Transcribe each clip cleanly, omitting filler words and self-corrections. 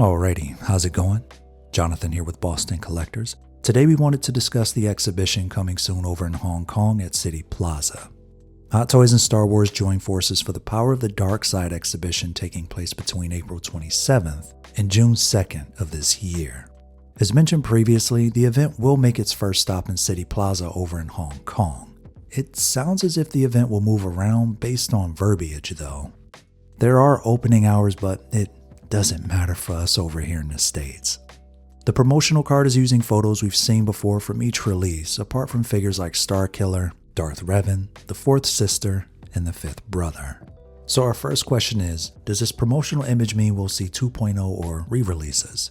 Alrighty, how's it going? Jonathan here with Boston Collectors. Today we wanted to discuss the exhibition coming soon over in Hong Kong at City Plaza. Hot Toys and Star Wars join forces for the Power of the Dark Side exhibition taking place between April 27th and June 2nd of this year. As mentioned previously, the event will make its first stop in City Plaza over in Hong Kong. It sounds as if the event will move around based on verbiage though. There are opening hours, but it doesn't matter for us over here in the States. The promotional card is using photos we've seen before from each release, apart from figures like Starkiller, Darth Revan, the Fourth Sister, and the Fifth Brother. So our first question is, does this promotional image mean we'll see 2.0 or re-releases?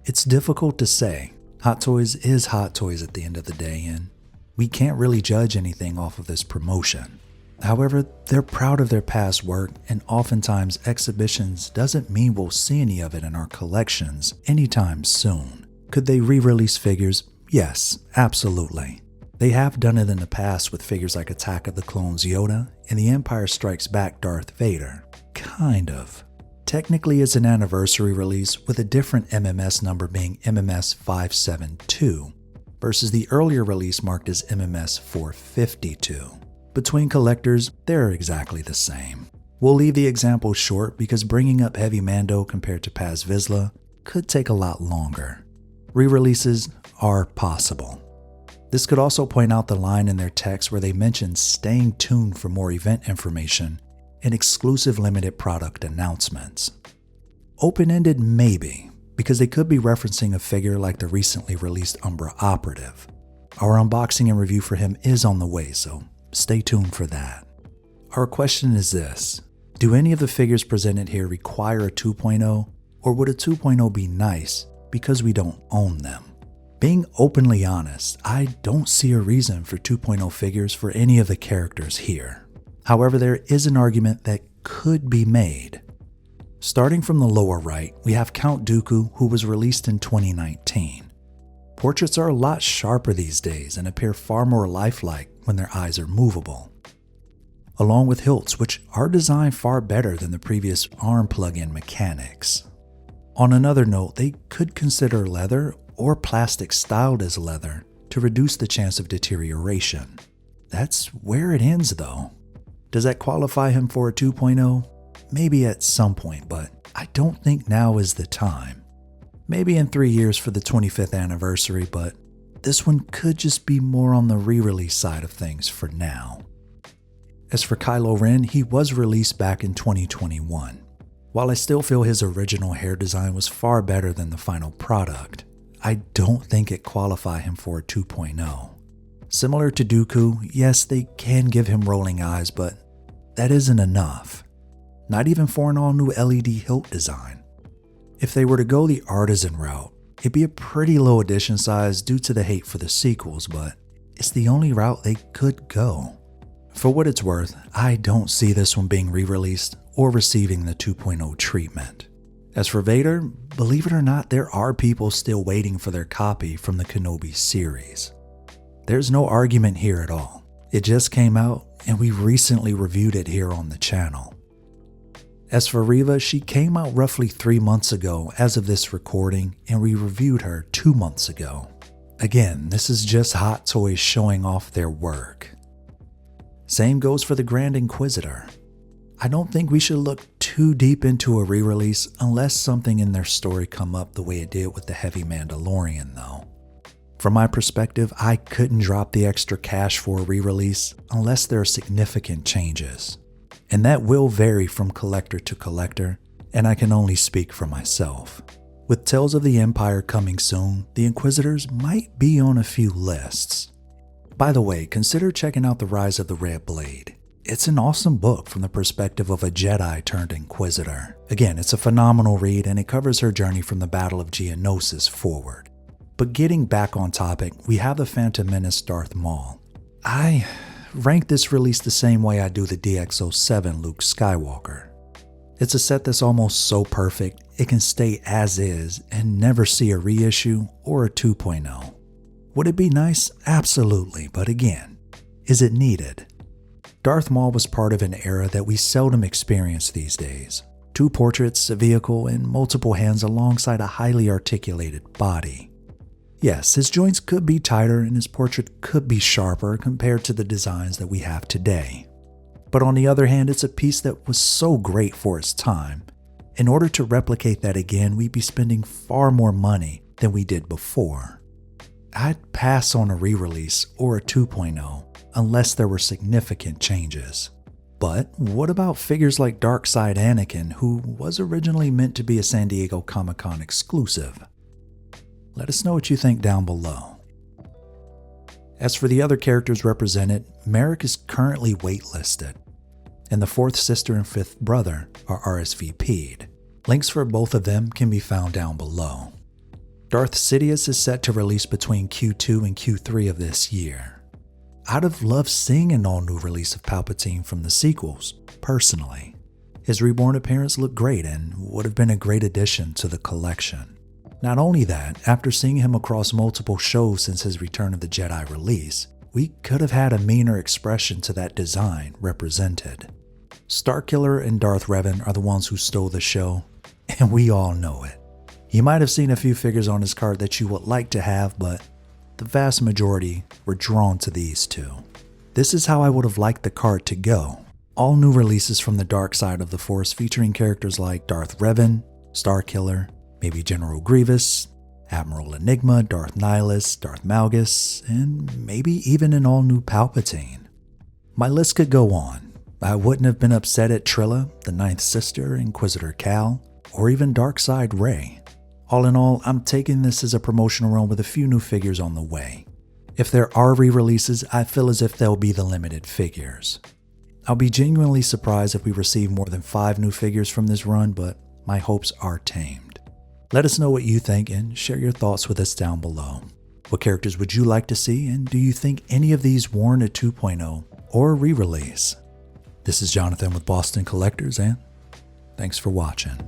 It's difficult to say. Hot Toys is Hot Toys at the end of the day, and we can't really judge anything off of this promotion. However, they're proud of their past work, and oftentimes exhibitions doesn't mean we'll see any of it in our collections anytime soon. Could they re-release figures? Yes, absolutely. They have done it in the past with figures like Attack of the Clones Yoda and The Empire Strikes Back Darth Vader. Kind of. Technically it's an anniversary release with a different MMS number being MMS 572 versus the earlier release marked as MMS 452. Between collectors, they're exactly the same. We'll leave the example short because bringing up Heavy Mando compared to Paz Vizsla could take a lot longer. Re-releases are possible. This could also point out the line in their text where they mention staying tuned for more event information and exclusive limited product announcements. Open-ended maybe, because they could be referencing a figure like the recently released Umbra Operative. Our unboxing and review for him is on the way, so stay tuned for that. Our question is this: do any of the figures presented here require a 2.0, or would a 2.0 be nice because we don't own them? Being openly honest, I don't see a reason for 2.0 figures for any of the characters here. However, there is an argument that could be made. Starting from the lower right, we have Count Dooku, who was released in 2019. Portraits are a lot sharper these days and appear far more lifelike when their eyes are movable, along with hilts which are designed far better than the previous arm plug-in mechanics. On another note, they could consider leather or plastic styled as leather to reduce the chance of deterioration. That's where it ends though. Does that qualify him for a 2.0? Maybe at some point, but I don't think now is the time. Maybe in 3 years for the 25th anniversary, but this one could just be more on the re-release side of things for now. As for Kylo Ren, he was released back in 2021. While I still feel his original hair design was far better than the final product, I don't think it qualifies him for a 2.0. Similar to Dooku, yes, they can give him rolling eyes, but that isn't enough. Not even for an all-new LED hilt design. If they were to go the artisan route, it'd be a pretty low edition size due to the hate for the sequels, but it's the only route they could go. For what it's worth, I don't see this one being re-released or receiving the 2.0 treatment. As for Vader, believe it or not, there are people still waiting for their copy from the Kenobi series. There's no argument here at all. It just came out and we recently reviewed it here on the channel. As for Reva, she came out roughly 3 months ago as of this recording, and we reviewed her 2 months ago. Again, this is just Hot Toys showing off their work. Same goes for the Grand Inquisitor. I don't think we should look too deep into a re-release unless something in their story come up the way it did with the Heavy Mandalorian though. From my perspective, I couldn't drop the extra cash for a re-release unless there are significant changes. And that will vary from collector to collector, and I can only speak for myself. With Tales of the Empire coming soon, the Inquisitors might be on a few lists. By the way, consider checking out The Rise of the Red Blade. It's an awesome book from the perspective of a Jedi turned Inquisitor. Again, it's a phenomenal read and it covers her journey from the Battle of Geonosis forward. But getting back on topic, we have the Phantom Menace Darth Maul. I rank this release the same way I do the DX07 Luke Skywalker. It's a set that's almost so perfect, it can stay as is and never see a reissue or a 2.0. Would it be nice? Absolutely, but again, is it needed? Darth Maul was part of an era that we seldom experience these days. 2 portraits, a vehicle, and multiple hands alongside a highly articulated body. Yes, his joints could be tighter and his portrait could be sharper compared to the designs that we have today. But on the other hand, it's a piece that was so great for its time. In order to replicate that again, we'd be spending far more money than we did before. I'd pass on a re-release or a 2.0 unless there were significant changes. But what about figures like Darkside Anakin, who was originally meant to be a San Diego Comic-Con exclusive? Let us know what you think down below. As for the other characters represented, Merrick is currently waitlisted, and the 4th sister and 5th brother are RSVP'd. Links for both of them can be found down below. Darth Sidious is set to release between Q2 and Q3 of this year. I'd have loved seeing an all-new release of Palpatine from the sequels, personally. His reborn appearance looked great and would have been a great addition to the collection. Not only that, after seeing him across multiple shows since his Return of the Jedi release, we could have had a meaner expression to that design represented. Starkiller and Darth Revan are the ones who stole the show, and we all know it. You might have seen a few figures on his card that you would like to have, but the vast majority were drawn to these two. This is how I would have liked the card to go. All new releases from the dark side of the Force featuring characters like Darth Revan, Starkiller, maybe General Grievous, Admiral Enigma, Darth Nihilus, Darth Malgus, and maybe even an all-new Palpatine. My list could go on. I wouldn't have been upset at Trilla, the 9th sister, Inquisitor Cal, or even Darkseid Rey. All in all, I'm taking this as a promotional run with a few new figures on the way. If there are re-releases, I feel as if they'll be the limited figures. I'll be genuinely surprised if we receive more than 5 new figures from this run, but my hopes are tamed. Let us know what you think and share your thoughts with us down below. What characters would you like to see, and do you think any of these warrant a 2.0 or a re-release? This is Jonathan with Boston Collectors, and thanks for watching.